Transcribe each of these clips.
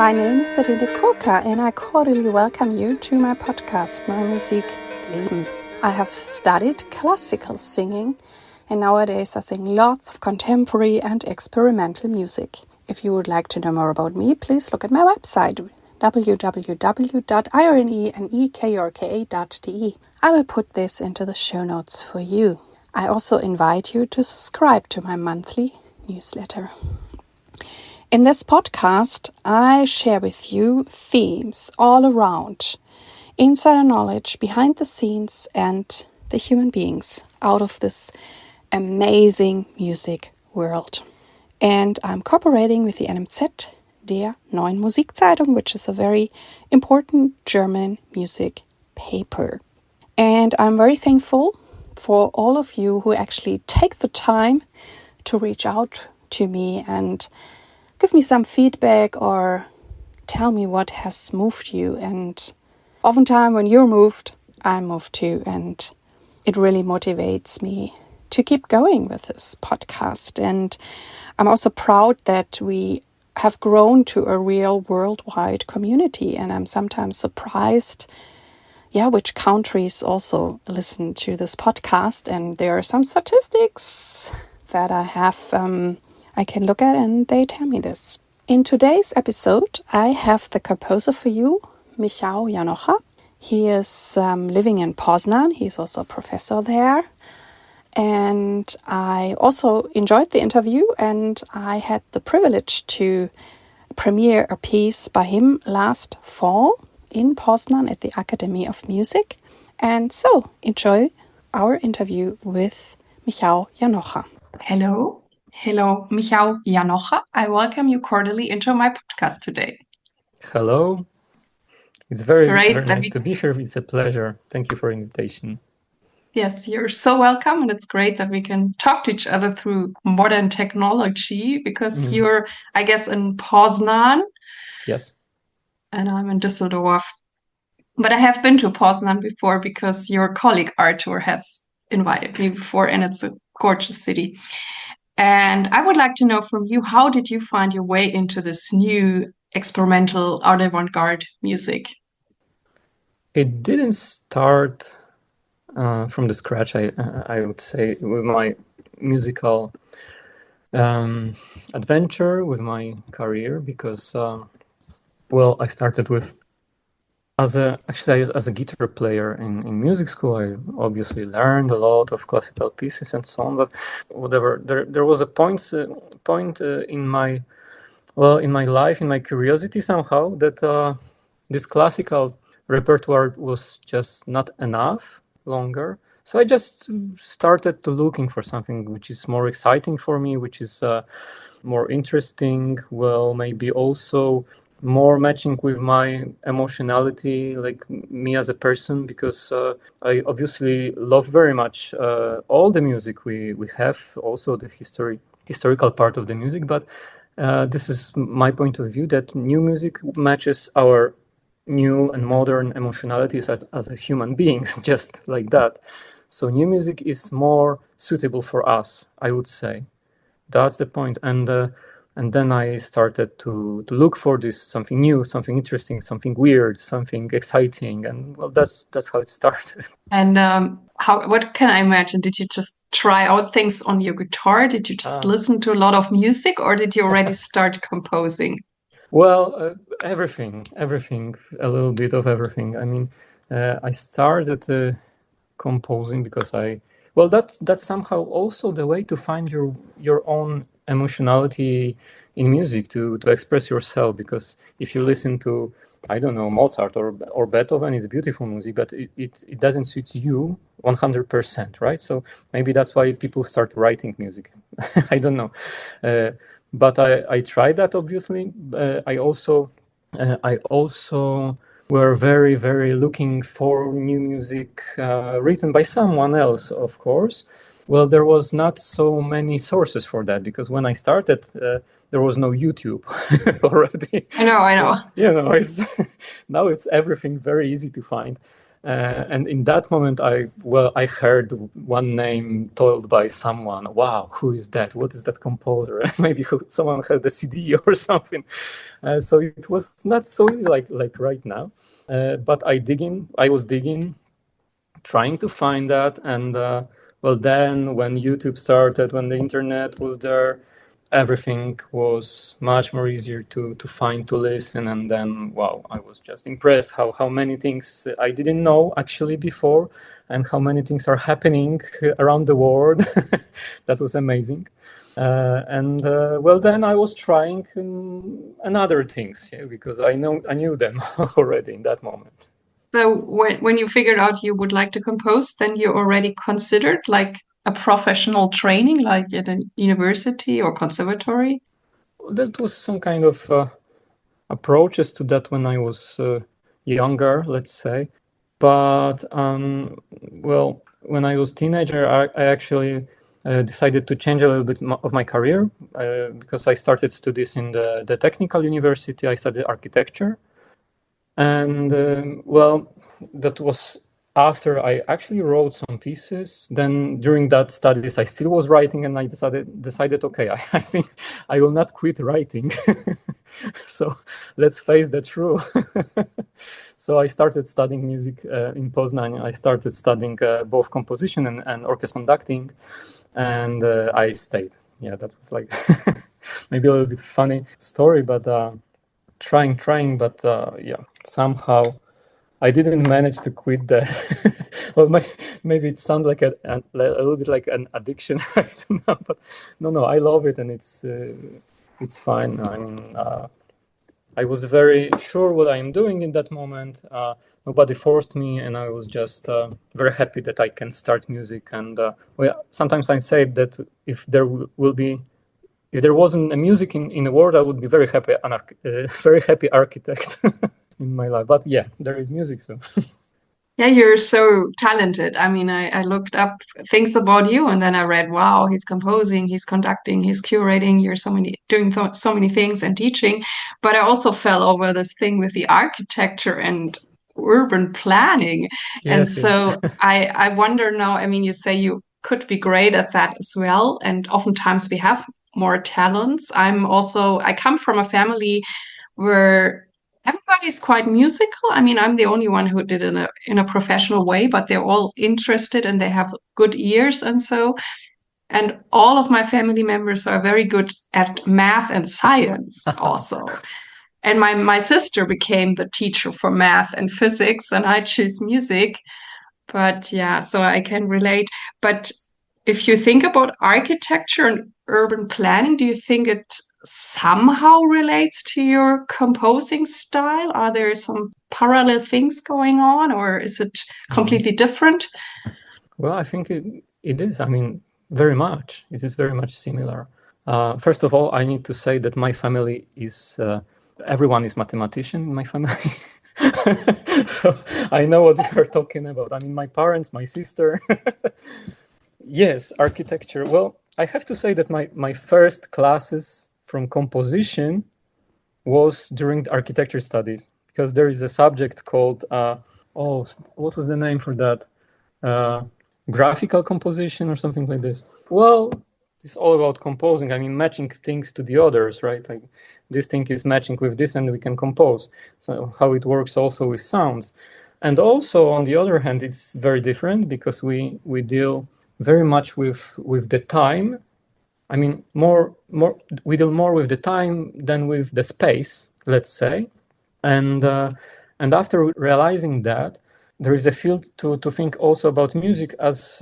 My name is Serene Koka and I cordially welcome you to my podcast, Neue Musik Leben. I have studied classical singing and nowadays I sing lots of contemporary and experimental music. If you would like to know more about me, please look at my website www.irenekorka.de. I will put this into the show notes for you. I also invite you to subscribe to my monthly newsletter. In this podcast, I share with you themes all around, insider knowledge behind the scenes and the human beings out of this amazing music world. And I'm cooperating with the NMZ, der Neuen Musikzeitung, which is a very important German music paper. And I'm very thankful for all of you who actually take the time to reach out to me and give me some feedback or tell me what has moved you. And oftentimes when you're moved, I'm moved too. And it really motivates me to keep going with this podcast. And I'm also proud that we have grown to a real worldwide community. And I'm sometimes surprised, which countries also listen to this podcast. And there are some statistics that I have I can look at and they tell me this. In today's episode, I have the composer for you, Michał Janocha. He is living in Poznan. He's also a professor there. And I also enjoyed the interview and I had the privilege to premiere a piece by him last fall in Poznan at the Academy of Music. And so, enjoy our interview with Michał Janocha. Hello, Michał Janocha. I welcome you cordially into my podcast today. Hello. It's very nice to be here. It's a pleasure. Thank you for the invitation. Yes, you're so welcome. And it's great that we can talk to each other through modern technology because you're, I guess, in Poznan. Yes. And I'm in Düsseldorf. But I have been to Poznan before because your colleague Artur has invited me before and it's a gorgeous city. And I would like to know from you, how did you find your way into this new experimental art avant-garde music? It didn't start from the scratch, I would say, with my musical adventure, with my career, because, I started with as a guitar player in music school. I obviously learned a lot of classical pieces and so on, but whatever, there was a point in my life, in my curiosity somehow, that this classical repertoire was just not enough longer. So I just started to looking for something which is more exciting for me, which is more interesting, maybe also more matching with my emotionality, like me as a person, because I obviously love very much all the music we have, also the historical part of the music, but this is my point of view, that new music matches our new and modern emotionalities as a human beings, just like that. So new music is more suitable for us, I would say. That's the point. And then I started to look for this something new, something interesting, something weird, something exciting, and that's how it started. And what can I imagine? Did you just try out things on your guitar? Did you just listen to a lot of music, or did you already start composing? Well, everything, a little bit of everything. I mean, I started composing because that's somehow also the way to find your own emotionality in music, to express yourself. Because if you listen to, I don't know, Mozart or Beethoven, it's beautiful music, but it doesn't suit you 100%, right? So maybe that's why people start writing music. I don't know. But I tried that, obviously. I also were very, very looking for new music written by someone else, of course. Well, there was not so many sources for that, because when I started, there was no YouTube already. I know. So, now it's everything very easy to find. And in that moment, I heard one name told by someone. Wow, who is that? What is that composer? Maybe someone has the CD or something. So it was not so easy like right now. But I was digging, trying to find that. And well, then when YouTube started, when the internet was there, everything was much more easier to find, to listen. And then, wow, I was just impressed how many things I didn't know actually before, and how many things are happening around the world. That was amazing. And well, then I was trying another things, yeah, because I knew them already in that moment. So when you figured out you would like to compose, then you already considered like a professional training, like at a university or conservatory? That was some kind of approaches to that when I was younger, let's say. But well, when I was teenager, I actually decided to change a little bit of my career because I started studies in the technical university. I studied architecture, and well, that was after I actually wrote some pieces. Then during that studies, I still was writing, and I decided, okay, I think I will not quit writing. So let's face the truth. So I started studying music in Poznan. I started studying both composition and orchestra conducting, and I stayed. Yeah, that was like maybe a little bit funny story, but trying, but yeah, somehow I didn't manage to quit that. Well, maybe it sounds like a little bit like an addiction right now, but no, I love it, and it's fine. I mean, I was very sure what I am doing in that moment. Nobody forced me, and I was just very happy that I can start music. And well, sometimes I say that if there will be, if there wasn't a music in the world, I would be very happy, very happy architect in my life. But yeah, there is music, so. Yeah, you're so talented. I mean, I looked up things about you and then I read, wow, he's composing, he's conducting, he's curating, you're doing so many things and teaching. But I also fell over this thing with the architecture and urban planning. And Yes, yes. so I wonder now, I mean, you say you could be great at that as well. And oftentimes we have more talents. I come from a family where everybody's quite musical. I mean, I'm the only one who did it in a professional way, but they're all interested and they have good ears and so. And all of my family members are very good at math and science also. And my sister became the teacher for math and physics, and I choose music. But yeah, so I can relate. But if you think about architecture and urban planning, do you think it somehow relates to your composing style? Are there some parallel things going on, or is it Mhm. completely different? Well, I think it is. I mean, very much. It is very much similar. First of all, I need to say that my family is everyone is mathematician in my family. So I know what you are talking about. I mean, my parents, my sister. Yes, architecture. Well, I have to say that my first classes from composition was during the architecture studies, because there is a subject called oh, what was the name for that? Uh, Graphical composition or something like this. Well, it's all about composing. I mean, matching things to the others, right? Like this thing is matching with this, and we can compose. So how it works also with sounds, and also on the other hand, it's very different because we deal very much with the time. I mean, more we deal more with the time than with the space, let's say. And after realizing that, there is a field to think also about music as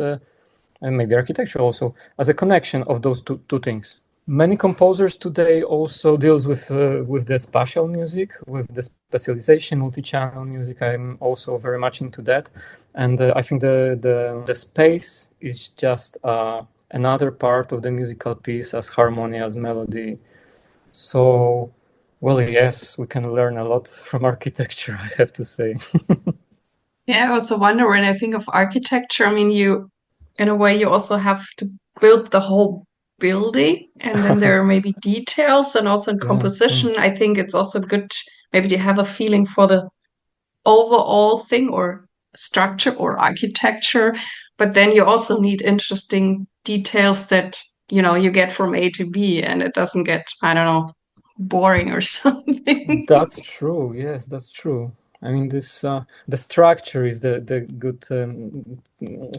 and maybe architecture also as a connection of those two things. Many composers today also deals with the spatial music, with the specialization, multi-channel music. I'm also very much into that, and I think the space is just another part of the musical piece, as harmony, as melody. So, well, yes, we can learn a lot from architecture, I have to say. Yeah, I also wonder when I think of architecture, I mean, in a way, you also have to build the whole building, and then there are maybe details, and also in Yeah, composition, I think it's also good maybe to have a feeling for the overall thing or structure or architecture, but then you also need interesting details that, you get from A to B and it doesn't get, I don't know, boring or something. That's true. Yes, that's true. I mean, this the structure is the good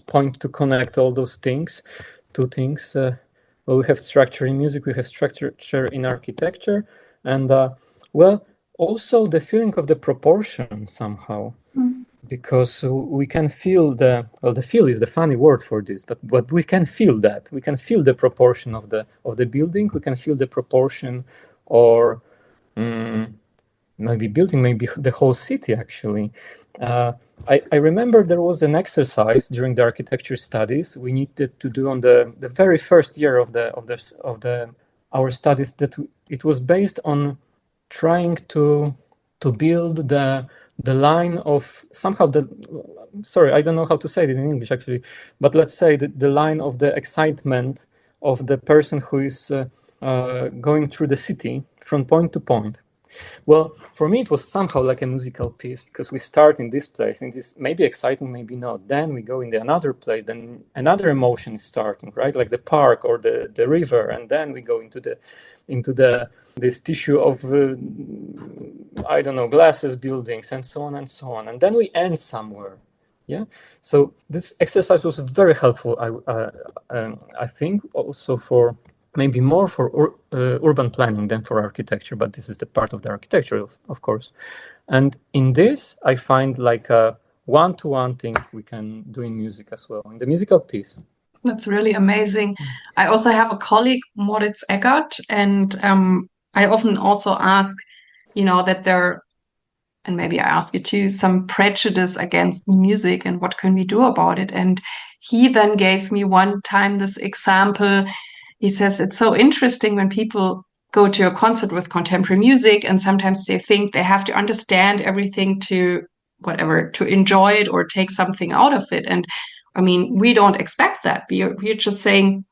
point to connect all those things, two things. Well, we have structure in music, we have structure in architecture, and well, also the feeling of the proportion somehow, because we can feel the feel is the funny word for this, but we can feel that we can feel the proportion of the building, we can feel the proportion, or maybe building, maybe the whole city actually. I remember there was an exercise during the architecture studies we needed to do on the very first year of our studies, that it was based on trying to build the line of somehow sorry, I don't know how to say it in English actually, but let's say the line of the excitement of the person who is going through the city from point to point. Well, for me, it was somehow like a musical piece, because we start in this place, and this may be exciting, maybe not. Then we go in the another place, then another emotion is starting, right? Like the park or the river, and then we go into this tissue of I don't know, glasses, buildings, and so on and so on, and then we end somewhere. Yeah. So this exercise was very helpful. I think also for maybe more for urban planning than for architecture, but this is the part of the architecture, of course. And in this, I find like a one-to-one thing we can do in music as well, in the musical piece. That's really amazing. I also have a colleague, Moritz Eggert, and I often also ask, that there, and maybe I ask you too, some prejudice against music and what can we do about it? And he then gave me one time this example. He says it's so interesting when people go to a concert with contemporary music, and sometimes they think they have to understand everything to whatever, to enjoy it or take something out of it. And I mean, we don't expect that. We're just saying,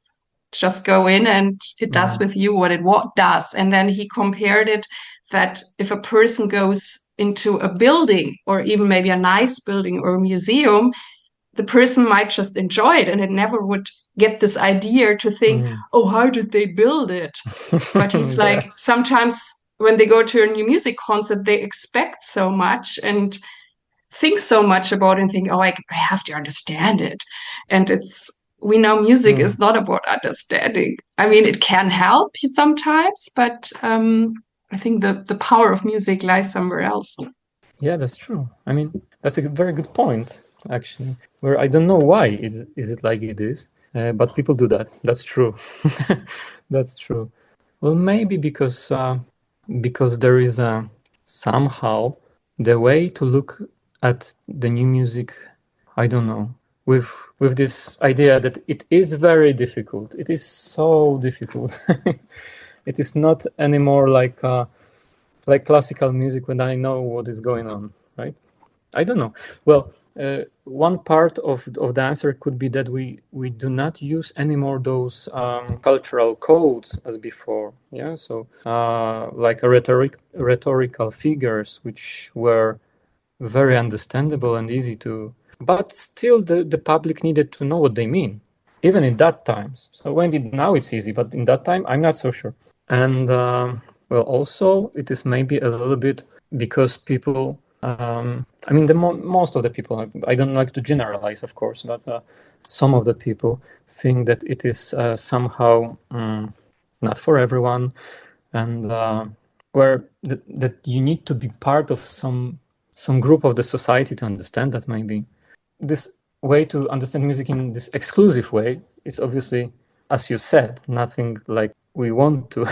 just go in and it does with you what it does. And then he compared it that if a person goes into a building, or even maybe a nice building or a museum, the person might just enjoy it and it never would get this idea to think, oh, how did they build it? But he's like, sometimes when they go to a new music concert, they expect so much and think so much about it and think, oh, I have to understand it. And we know music is not about understanding. I mean, it can help you sometimes, but I think the power of music lies somewhere else. Yeah, that's true. I mean, that's a very good point, actually, where I don't know why is it like it is, but people do that. That's true. That's true. Well, maybe because there is somehow the way to look at the new music, I don't know, with this idea that it is very difficult. It is so difficult. It is not anymore like classical music when I know what is going on, right? I don't know. Well, one part of the answer could be that we do not use anymore those cultural codes as before. Yeah, so like rhetorical figures, which were very understandable and easy to, but still the public needed to know what they mean, even in that times. So maybe now it's easy, but in that time I'm not so sure. And well, also it is maybe a little bit because people, I mean, most of the people, I don't like to generalize, of course, but some of the people think that it is somehow not for everyone, and where that you need to be part of some group of the society to understand that. Maybe this way to understand music in this exclusive way is obviously, as you said, nothing like we want to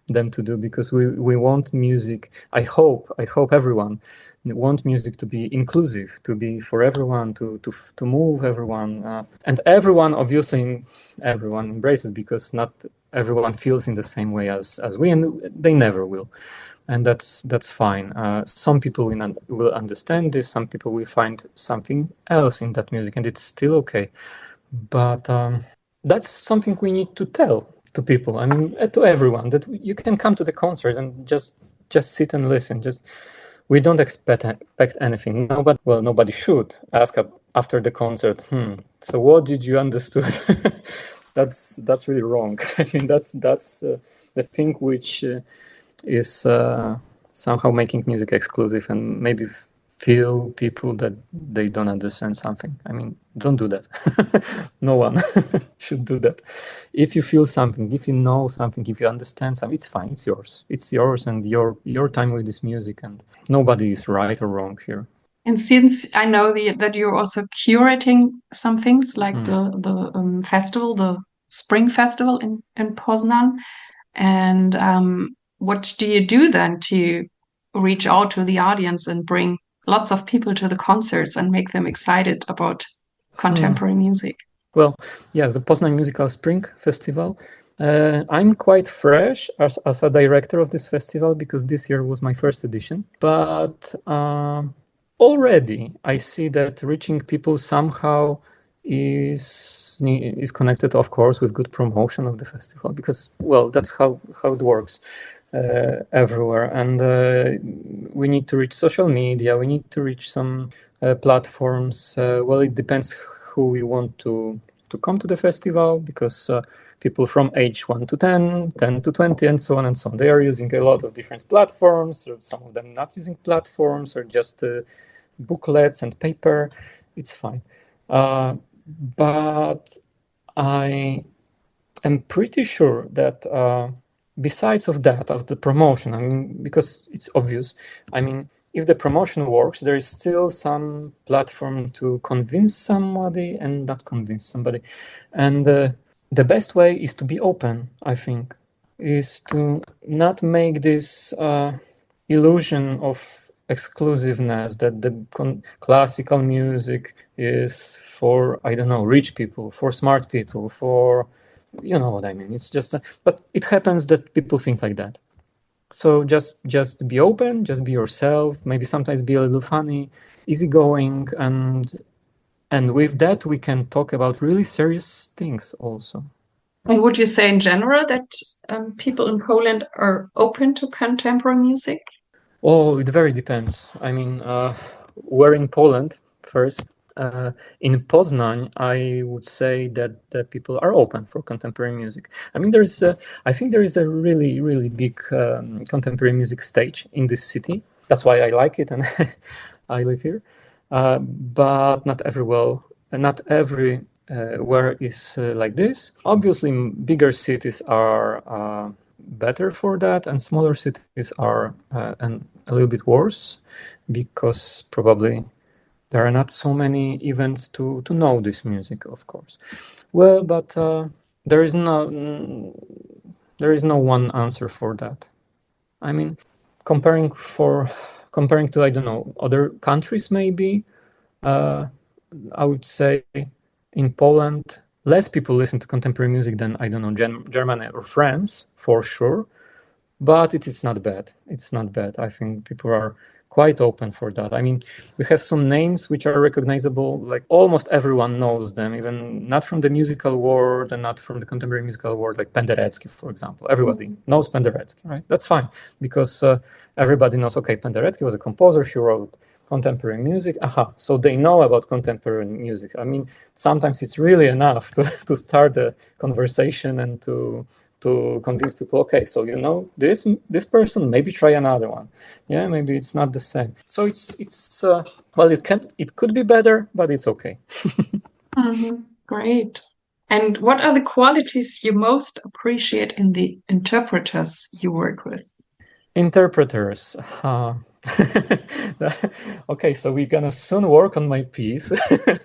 them to do, because we want music. I hope everyone want music to be inclusive, to be for everyone, to move everyone, and everyone, obviously everyone embraces, because not everyone feels in the same way as we, and they never will, and that's fine. Some people will understand this, some people will find something else in that music, and it's still okay. But that's something we need to tell to people. I mean, to everyone, that you can come to the concert and just sit and listen. Just we don't expect anything. Nobody should ask after the concert. So what did you understood? That's really wrong. I mean, that's the thing which is somehow making music exclusive and maybe feel people that they don't understand something. I mean, don't do that. No one should do that. If you feel something, if you know something, if you understand something, it's fine. It's yours. It's yours and your time with this music, and nobody is right or wrong here. And since I know that you're also curating some things like the festival, the spring festival in Poznan, and what do you do then to reach out to the audience and bring lots of people to the concerts and make them excited about contemporary music? Well, yes, the Poznan Musical Spring Festival. I'm quite fresh as a director of this festival because this year was my first edition. But already I see that reaching people somehow is connected, of course, with good promotion of the festival because, well, that's how it works everywhere. And we need to reach social media. We need to reach some platforms. Well, it depends who we want to come to the festival because people from age 1 to 10, 10 to 20, and so on and so on. They are using a lot of different platforms, or some of them not using platforms, or just booklets and paper. It's fine. But I am pretty sure that besides of that, of the promotion, I mean, because it's obvious, I mean, if the promotion works, there is still some platform to convince somebody and not convince somebody. And the best way is to be open, I think, is to not make this illusion of exclusiveness that the classical music is for, I don't know, rich people, for smart people, for, you know what I mean. It's just, but it happens that people think like that. So just be open, just be yourself, maybe sometimes be a little funny, easygoing, and with that we can talk about really serious things also. And would you say in general that people in Poland are open to contemporary music? Oh, it very depends. I mean, we're in Poland first. In Poznan, I would say that the people are open for contemporary music. I mean, I think there is a really, really big contemporary music stage in this city. That's why I like it and I live here. But not everywhere is like this. Obviously, bigger cities are better for that, and smaller cities are a little bit worse because probably there are not so many events to know this music, of course. Well, but there is no one answer for that. I mean, comparing to, I don't know, other countries, maybe I would say in Poland less people listen to contemporary music than, I don't know, Germany or France for sure. But it is not bad. It's not bad. I think people are quite open for that. I mean, we have some names which are recognizable, like almost everyone knows them, even not from the musical world and not from the contemporary musical world, like Penderecki, for example. Everybody knows Penderecki, right? That's fine, because everybody knows, okay, Penderecki was a composer, he wrote contemporary music. Aha, so they know about contemporary music. I mean, sometimes it's really enough to start a conversation and to convince people, okay, so you know this person, maybe try another one. Yeah, maybe it's not the same. So it's well, it could be better, but it's okay. Great. And what are the qualities you most appreciate in the interpreters you work with? Interpreters. Okay, so we're gonna soon work on my piece.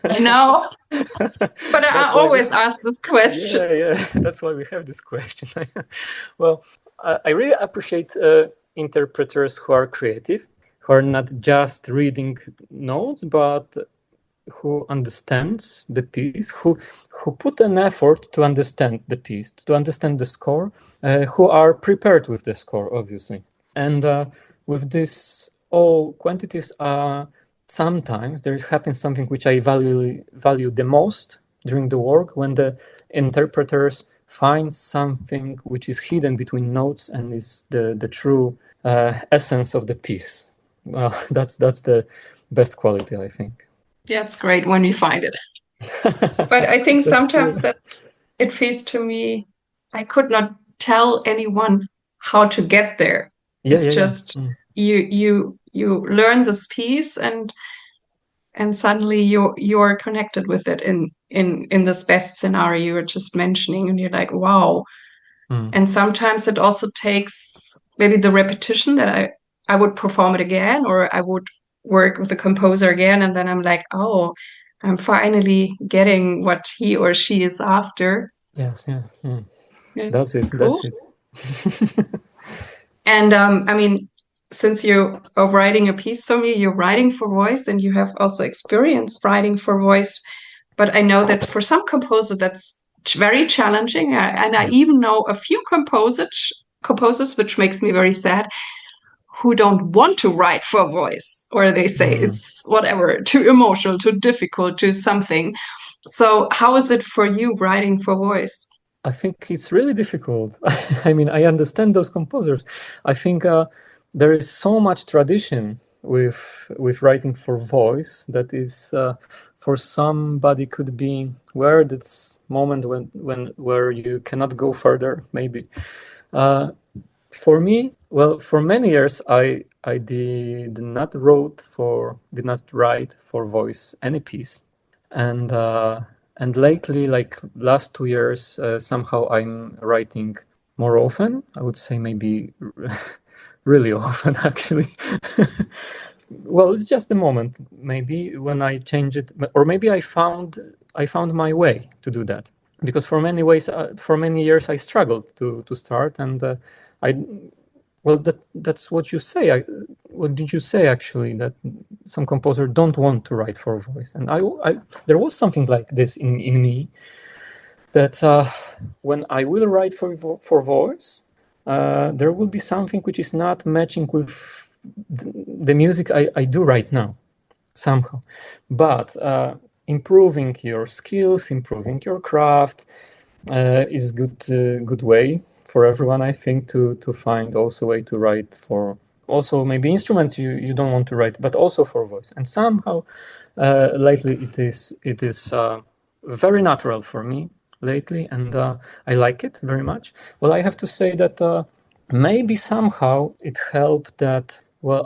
I know, but I always ask this question. Yeah, that's why we have this question. Well, I really appreciate interpreters who are creative, who are not just reading notes, but who understands the piece, who put an effort to understand the piece, to understand the score, who are prepared with the score, obviously. And with this all quantities, sometimes there happens something which I value the most during the work, when the interpreters find something which is hidden between notes and is the true essence of the piece. Well, that's the best quality, I think. Yeah, it's great when you find it. But I think That's sometimes true. it feels to me, I could not tell anyone how to get there. Yeah, It's yeah, yeah. just you learn this piece and suddenly you're connected with it in this best scenario you were just mentioning, and you're like, wow. Mm. And sometimes it also takes maybe the repetition that I would perform it again, or I would work with the composer again, and then I'm like, oh, I'm finally getting what he or she is after. Yes, yeah. Yeah, That's it. cool. That's it. And I mean, since you are writing a piece for me, you're writing for voice, and you have also experience writing for voice. But I know that for some composer, that's very challenging. And I Yeah. even know a few composers, which makes me very sad, who don't want to write for voice, or they say Mm. it's whatever, too emotional, too difficult, too something. So, how is it for you writing for voice? I think it's really difficult. I mean, I understand those composers. I think there is so much tradition with writing for voice that is for somebody could be where this moment when where you cannot go further. Maybe for me, well, for many years I did not write for voice any piece, and lately, like last 2 years, somehow I'm writing more often. I would say maybe really often, actually. Well, it's just a moment, maybe when I change it, or maybe I found my way to do that. Because for many years, I struggled to start, and I well, that's what you say. What did you say actually? That some composer don't want to write for voice, and there was something like this in me that when I will write for voice, there will be something which is not matching with the music I do right now somehow, but improving your skills, improving your craft is good way for everyone, I think, to find also way to write for also maybe instruments you don't want to write, but also for voice. And somehow lately it is very natural for me lately, and I like it very much. Well, I have to say that maybe somehow it helped that well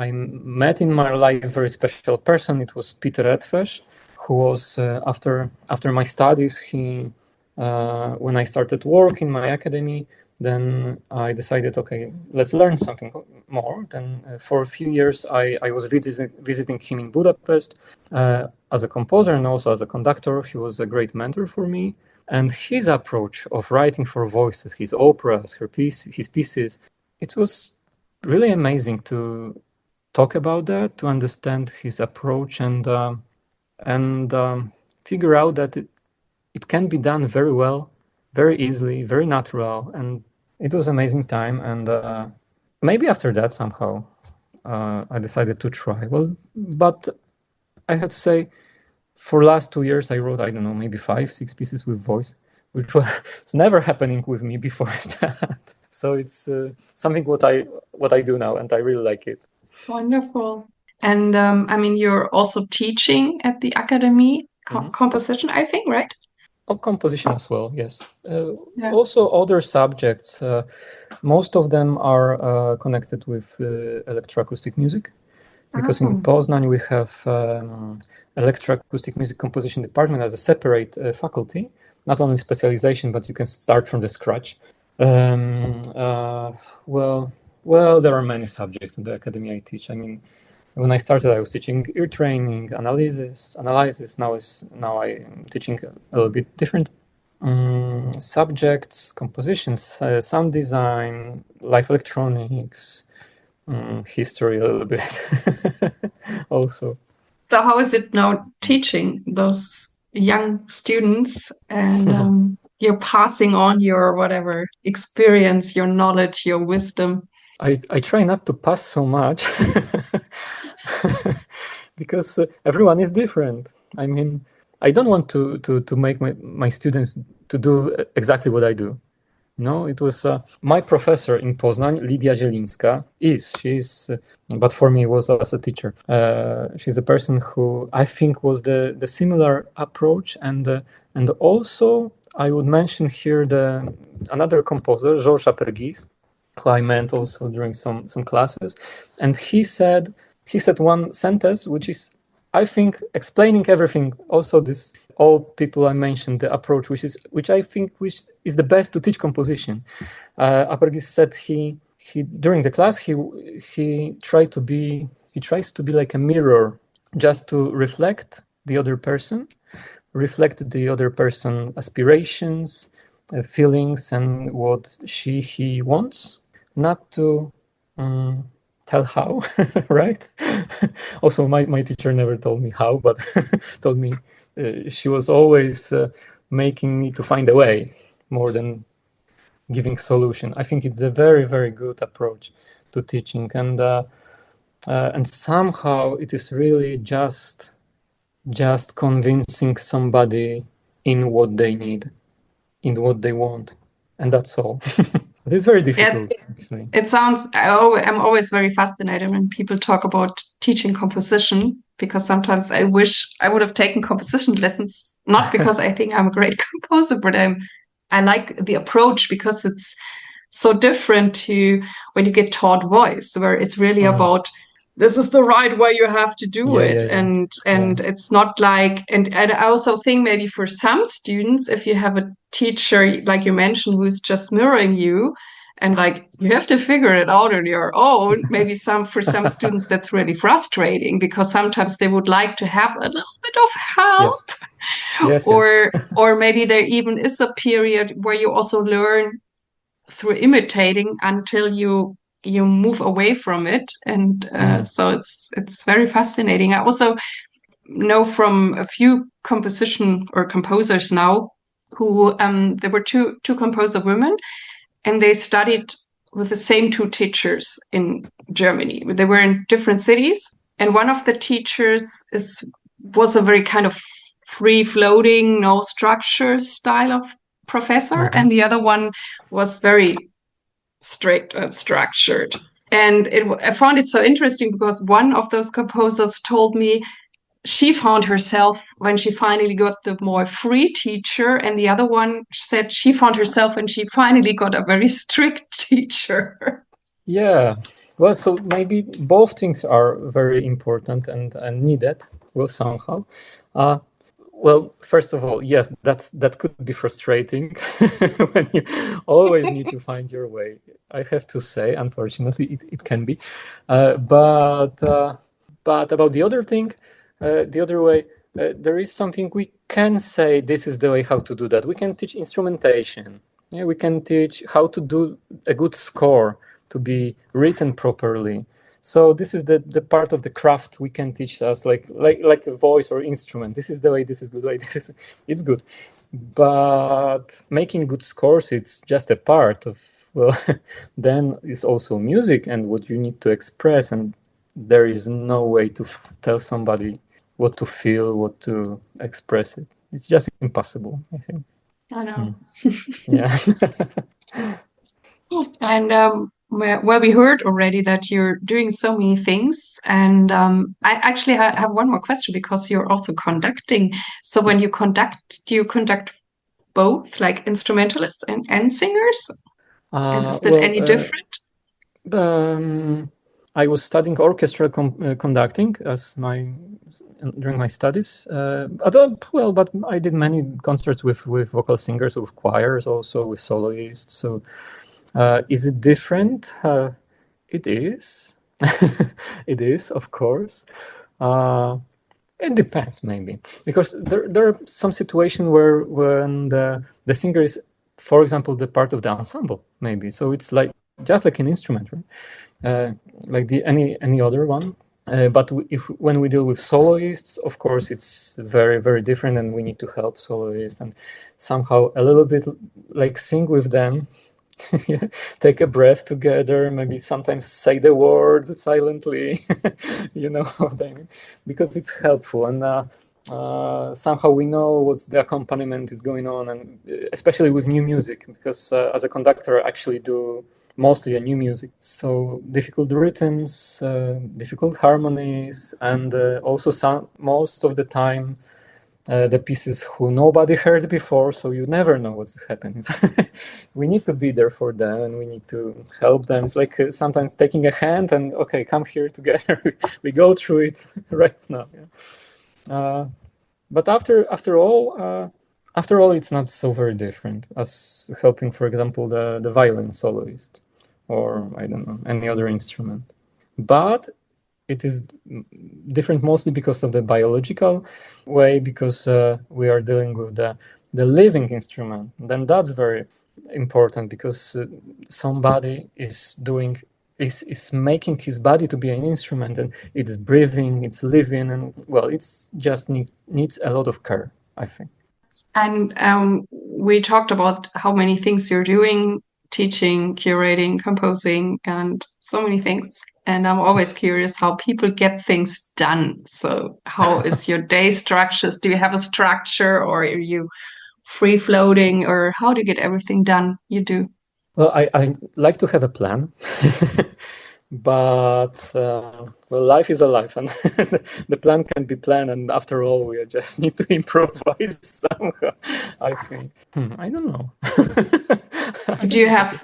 I met in my life a very special person. It was Peter Edfesh, who was after my studies. He when I started work in my academy, then I decided, okay, let's learn something more. Then for a few years, I was visiting him in Budapest as a composer and also as a conductor. He was a great mentor for me. And his approach of writing for voices, his operas, his pieces, it was really amazing to talk about that, to understand his approach and figure out that it can be done very well, very easily, very natural, and it was amazing time. And maybe after that somehow I decided to try. Well, but I have to say, for last 2 years I wrote, I don't know, maybe 5, 6 pieces with voice, which was it's never happening with me before that. So it's something what I do now, and I really like it. Wonderful. And I mean, you're also teaching at the academy Mhm. composition, I think, right? Oh, composition as well, yes. Yeah. Also other subjects. Most of them are connected with electroacoustic music, because in Oh, Poznan we have electroacoustic music composition department as a separate faculty, not only specialization, but you can start from the scratch. Um, uh, well, well, there are many subjects in the academy I teach. I mean, when I started, I was teaching ear training, analysis. Now I'm teaching a little bit different subjects, compositions, sound design, live electronics, history a little bit also. so how is it now teaching those young students, and you're passing on your whatever experience, your knowledge, your wisdom? I try not to pass so much because everyone is different. I mean, I don't want to make my students to do exactly what I do. No, it was my professor in Poznan, Lidia Zielińska, but for me was as a teacher. She's a person who I think was the similar approach, and also I would mention here another composer, Georges Apergis, who I met also during some classes, and he said one sentence which is, I think, explaining everything. Also, this all people I mentioned, the approach, which I think is the best to teach composition. Apergis said he during the class he tries to be like a mirror, just to reflect the other person, aspirations, feelings, and what he wants, not to tell how, right? Also, my teacher never told me how, but told me she was always making me to find a way more than giving solution. I think it's a very, very good approach to teaching, and somehow it is really just convincing somebody in what they need, in what they want, and that's all. It is very difficult. Actually. It sounds, I'm always very fascinated when people talk about teaching composition, because sometimes I wish I would have taken composition lessons, not because I think I'm a great composer, but I like the approach because it's so different to when you get taught voice, where it's really about this is the right way you have to do it. And it's not like, and I also think maybe for some students, if you have a teacher, like you mentioned, who's just mirroring you, and like you have to figure it out on your own, maybe for some students that's really frustrating, because sometimes they would like to have a little bit of help. Yes. Or maybe there even is a period where you also learn through imitating until you move away from it, and so it's very fascinating. I also know from a few composition or composers now who there were two composer women, and they studied with the same two teachers in Germany. They were in different cities, and one of the teachers was a very kind of free-floating, no structure style of professor, and the other one was very strict and structured. And I found it so interesting because one of those composers told me she found herself when she finally got the more free teacher, and the other one said she found herself when she finally got a very strict teacher. Yeah. Well, so maybe both things are very important and needed, well, somehow. Well, first of all, yes, that could be frustrating when you always need to find your way. I have to say, unfortunately, it can be. But about the other thing, the other way, there is something we can say. This is the way how to do that. We can teach instrumentation. Yeah, we can teach how to do a good score to be written properly. So this is the part of the craft we can teach us, like a voice or instrument. This is the way. This is good way. It's good, but making good scores, it's just a part of. Well, then it's also music and what you need to express, and there is no way to tell somebody what to feel, what to express it. It's just impossible, I think. I know. Yeah. And where we heard already that you're doing so many things, and I actually have one more question, because you're also conducting. So when you conduct, do you conduct both, like instrumentalists and singers? And is that any different? I was studying orchestral conducting during my studies. But I did many concerts with vocal singers, with choirs, also with soloists. So, is it different? It is. It is, of course. It depends, maybe, because there are some situations where when the singer is, for example, the part of the ensemble, maybe. So it's like just like an instrument, right? Like any other one. But when we deal with soloists, of course, it's very, very different, and we need to help soloists and somehow a little bit like sing with them. Yeah, take a breath together, maybe sometimes say the word silently. You know what I mean? Because it's helpful. And somehow we know what the accompaniment is going on, and especially with new music, because as a conductor I actually do mostly a new music. So difficult rhythms, difficult harmonies, and also most of the time the pieces who nobody heard before, so you never know what's happening. We need to be there for them, and we need to help them. It's like sometimes taking a hand and, okay, come here together. We go through it right now. Yeah. But after all, it's not so very different as helping, for example, the violin soloist, or I don't know, any other instrument. But it is different mostly because of the biological way, because we are dealing with the living instrument. Then that's very important, because somebody is making his body to be an instrument, and it's breathing, it's living, and well, it's just needs a lot of care, I think. And we talked about how many things you're doing, teaching, curating, composing, and so many things. And I'm always curious how people get things done. So how is your day structures? Do you have a structure, or are you free floating, or how do you get everything done you do? Well, I like to have a plan, but well, life is a life, and the plan can be planned, and after all, we just need to improvise somehow, I think. I don't know. Do you have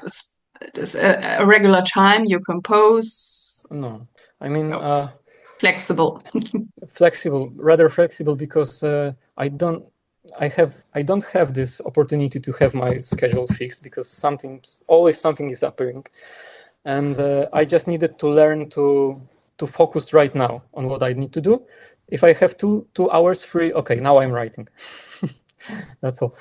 a regular time you compose? No, I mean, No. Flexible. flexible, rather flexible, because I don't have this opportunity to have my schedule fixed, because always something is appearing, and I just needed to learn to focus right now on what I need to do. If I have 2 hours free, okay, now I'm writing. That's all.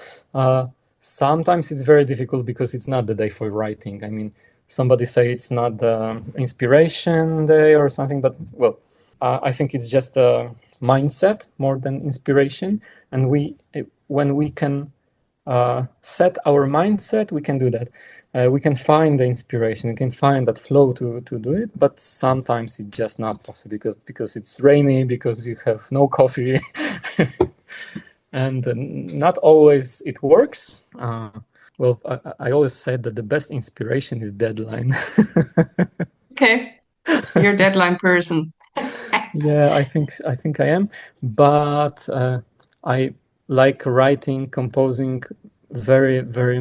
Sometimes it's very difficult because it's not the day for writing. I mean, somebody say it's not the inspiration day or something, but well, I think it's just a mindset more than inspiration. And when we can set our mindset, we can do that. We can find the inspiration, we can find that flow to do it, but sometimes it's just not possible because it's rainy, because you have no coffee, and not always it works. Well, I always said that the best inspiration is deadline. Okay, you're a deadline person. Yeah, I think I am, but I like writing, composing very, very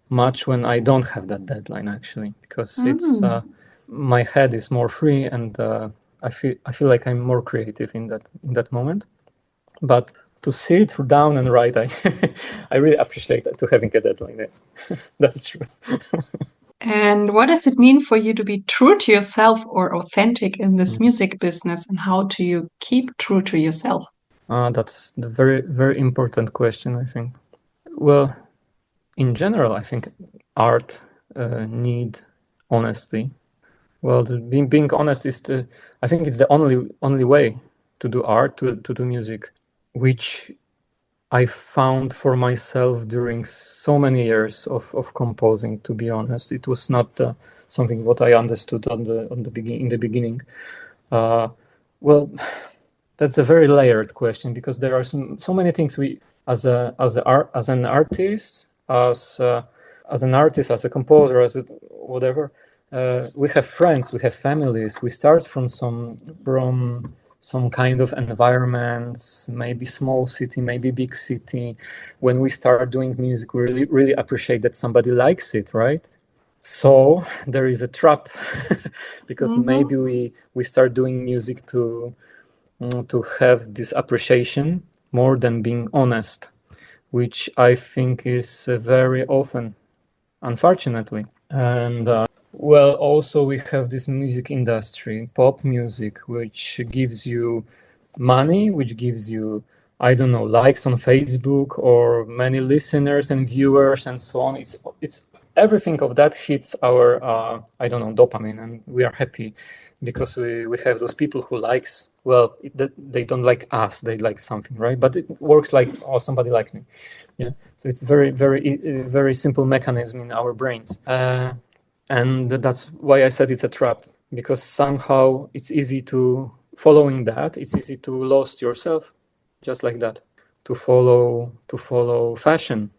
much when I don't have that deadline, actually, because it's my head is more free, and I feel like I'm more creative in that moment. But to sit down and write, I really appreciate that, to having a deadline. Yes, that's true. And what does it mean for you to be true to yourself or authentic in this music business? And how do you keep true to yourself? That's the very, very important question, I think. Well, in general, I think art need honesty. Well, being honest is I think it's the only way to do art, to do music, which I found for myself during so many years of composing. To be honest, it was not something what I understood in the beginning. Well, that's a very layered question, because there are so many things we, as an artist, as a composer, as a whatever, we have friends, we have families. We start from some kind of environments, maybe small city, maybe big city. When we start doing music, we really appreciate that somebody likes it, right? So there is a trap, because maybe we start doing music to have this appreciation more than being honest, which I think is very often, unfortunately. And well, also we have this music industry, pop music, which gives you money, which gives you, I don't know, likes on Facebook, or many listeners and viewers and so on. It's everything of that hits our I don't know, dopamine, and we are happy because we have those people who likes, well, they don't like us, they like something, right? But it works like, oh, somebody like me. Yeah, so it's very, very, very simple mechanism in our brains, and that's why I said it's a trap, because somehow it's easy to following that, it's easy to lose yourself, just like that, to follow fashion,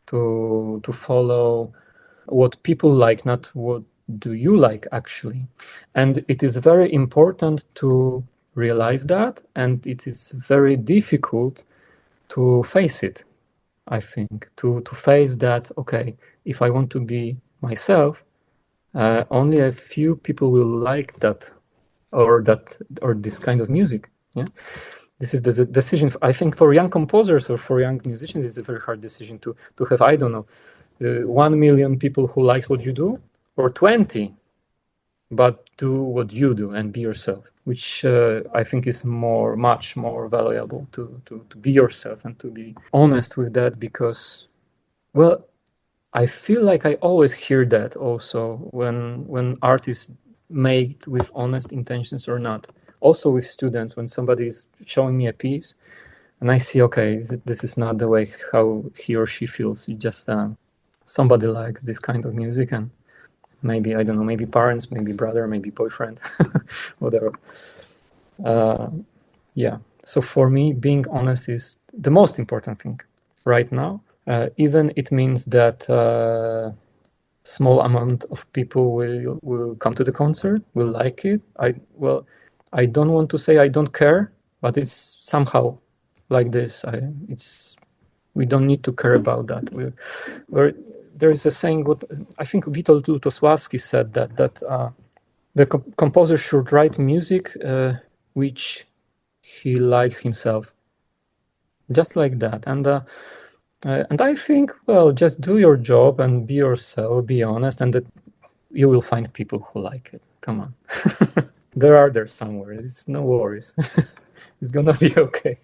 to follow what people like, not what do you like actually. And it is very important to realize that, and it is very difficult to face it, I think, to face that, okay, if I want to be myself, only a few people will like that or this kind of music. Yeah, this is the decision. I think for young composers or for young musicians, it's a very hard decision to have, I don't know, 1 million people who likes what you do, or 20, but do what you do and be yourself, which I think is much more valuable to be yourself and to be honest with that, because, well, I feel like I always hear that also when artists make with honest intentions or not. Also with students, when somebody is showing me a piece and I see, okay, this is not the way how he or she feels. It just somebody likes this kind of music, and maybe, I don't know, maybe parents, maybe brother, maybe boyfriend, whatever. Yeah. So for me, being honest is the most important thing right now. Even it means that small amount of people will come to the concert, will like it. I don't want to say I don't care, but it's somehow like this. We don't need to care about that. There is a saying, what I think Witold Lutosławski said, that the composer should write music which he likes himself, just like that. And I think, well, just do your job and be yourself, be honest, and that you will find people who like it. Come on. There somewhere. It's no worries. It's gonna be okay.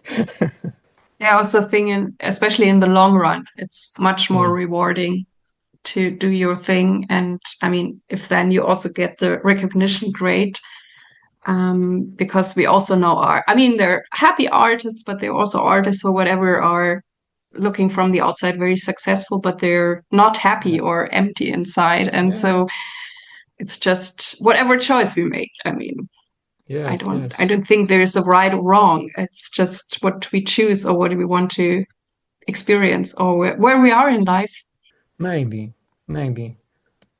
Yeah, I also think, especially in the long run, it's much more rewarding to do your thing. And I mean, if then you also get the recognition, great. Because we also know they're happy artists, but they're also artists or whatever are looking from the outside very successful, but they're not happy or empty inside. And so it's just whatever choice we make. I mean, I don't think there's a right or wrong. It's just what we choose or what we want to experience or where we are in life. Maybe.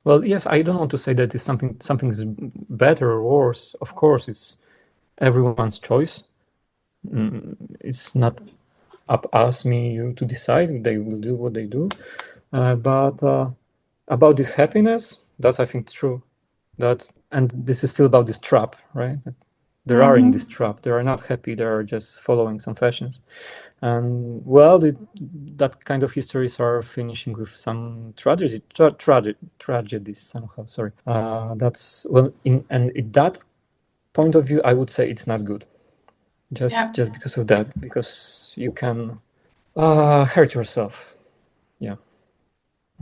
Well, yes, I don't want to say that something is better or worse. Of course, it's everyone's choice. It's not up us, me, you to decide. They will do what they do. But about this happiness, that's, I think, true. And this is still about this trap, right? They are in this trap. They are not happy. They are just following some fashions. And well, that kind of histories are finishing with some tragedies somehow. Sorry. That's, well, in that point of view, I would say it's not good. Just because of that, because you can hurt yourself. Yeah.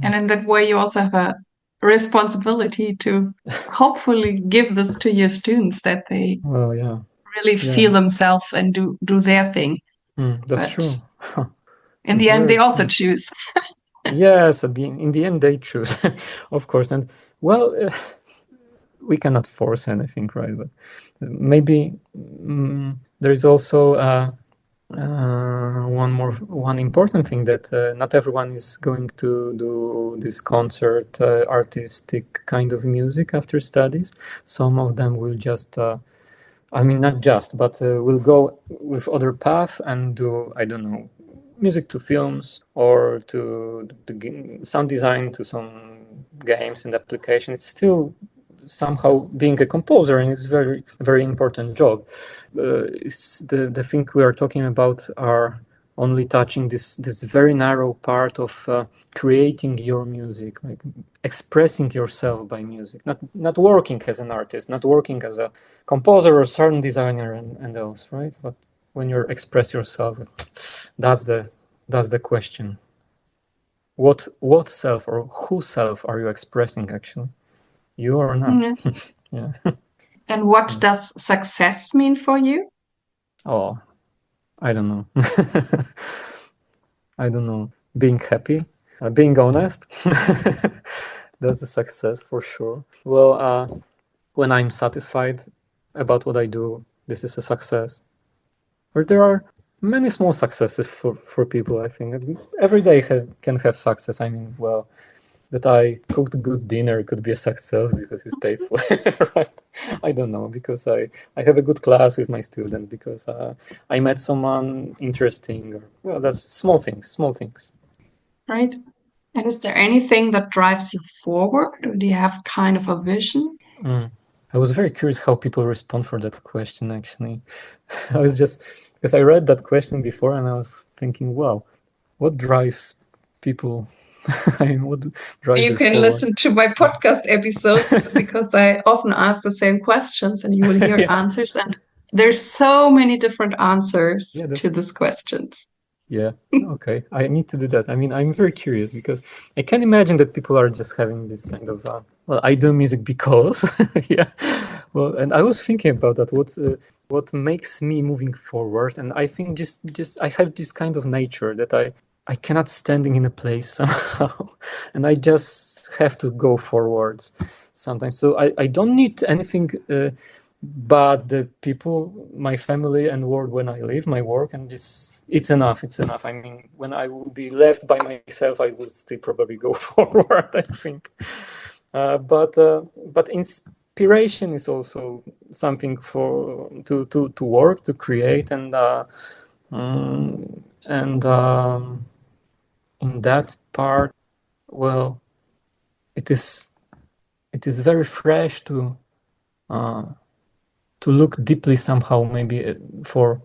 And in that way, you also have a responsibility to hopefully give this to your students, that they really feel themselves and do their thing. That's true. In the end, they also choose. Yes, in the end, they choose, of course. And well, we cannot force anything, right? But maybe there is also one important thing, that not everyone is going to do this concert artistic kind of music after studies. Some of them will just not just, but will go with other path and do, I don't know, music to films or to sound design to some games and application. It's still somehow being a composer, and it's very, very important job. It's the thing we are talking about are only touching this very narrow part of creating your music, like expressing yourself by music, not working as an artist, not working as a composer or sound designer and else, right? But when you express yourself, that's the question. What self or who self are you expressing actually? You or not? Yeah. And what does success mean for you? Oh, I don't know. I don't know. Being happy, being honest. That's a success for sure. Well, when I'm satisfied about what I do, this is a success. Or there are many small successes for people. I think every day can have success. I mean, well, that I cooked a good dinner could be a success because it's tasteful, right? I don't know, because I have a good class with my students, because I met someone interesting. Or, well, that's small things, small things. Right. And is there anything that drives you forward? Or do you have kind of a vision? I was very curious how people respond for that question, actually. I was just, because I read that question before and I was thinking, wow, what drives people? I mean, what drives You them can forward? listen to my podcast episodes because I often ask the same questions and you will hear Yeah. answers. And there's so many different answers Yeah, to these questions. yeah, okay. I need to do that. I mean, I'm very curious because I can imagine that people are just having this kind of, well, I do music because, yeah. Well, and I was thinking about that. What makes me moving forward? And I think just I have this kind of nature that I cannot standing in a place somehow, and I just have to go forwards sometimes. So I don't need anything. But the people, my family and world when I live, my work, and just it's enough. It's enough. I mean, when I would be left by myself, I would still probably go forward, I think. But inspiration is also something for to work, to create, and in that part, well, it is very fresh uh, to look deeply somehow, maybe for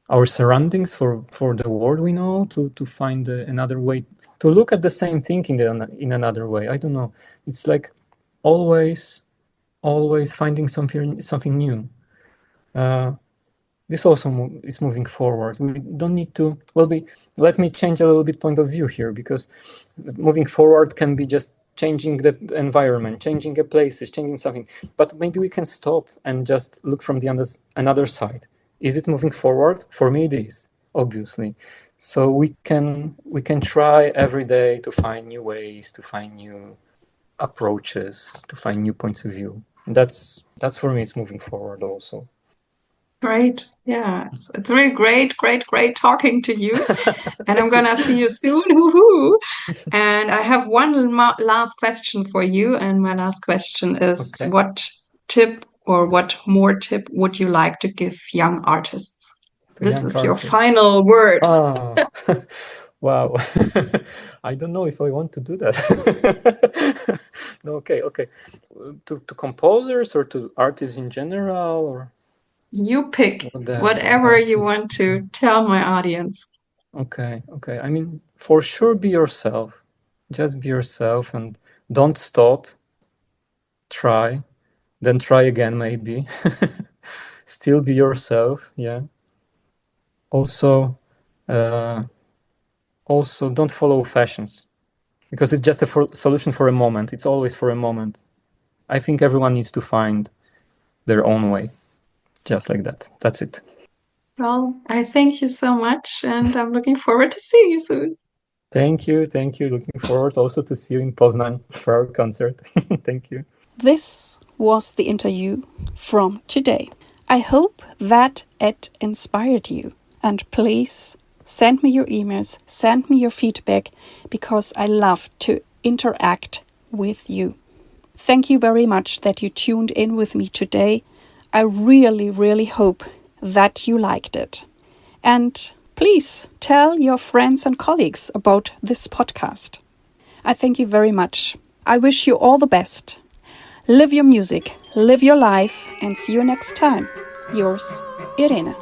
our surroundings, for the world we know, to find another way to look at the same thing in another way. I don't know. It's like always finding something new. This also is moving forward. We don't need to. Well, let me change a little bit point of view here, because moving forward can be just changing the environment, changing the places, changing something. But maybe we can stop and just look from the another side. Is it moving forward? For me, it is, obviously. So we can try every day to find new ways, to find new approaches, to find new points of view. And that's for me. It's moving forward also. Great. Yeah. It's really great talking to you. And I'm going to see you soon. Woohoo. And I have one last question for you. And my last question is, Okay. what tip or what more tip would you like to give young artists? To This young is your artists. final word. Ah, wow. I don't know if I want to do that. No, okay, okay. To composers or to artists in general, or You pick what whatever I you pick? want to tell my audience. Okay, okay. I mean, for sure, be yourself. Just be yourself and don't stop. Try, then try again, maybe. Still be yourself. Yeah. Also, uh, also don't follow fashions, because it's just a solution for a moment. It's always for a moment. I think everyone needs to find their own way, just like that. That's it. Well, I thank you so much, and I'm looking forward to seeing you soon. Thank you. Thank you. Looking forward also to see you in Poznan for our concert. Thank you. This was the interview from today. I hope that it inspired you. And please send me your emails, send me your feedback, because I love to interact with you. Thank you very much that you tuned in with me today. I really hope that you liked it. And please tell your friends and colleagues about this podcast. I thank you very much. I wish you all the best. Live your music, live your life, and see you next time. Yours, Irene.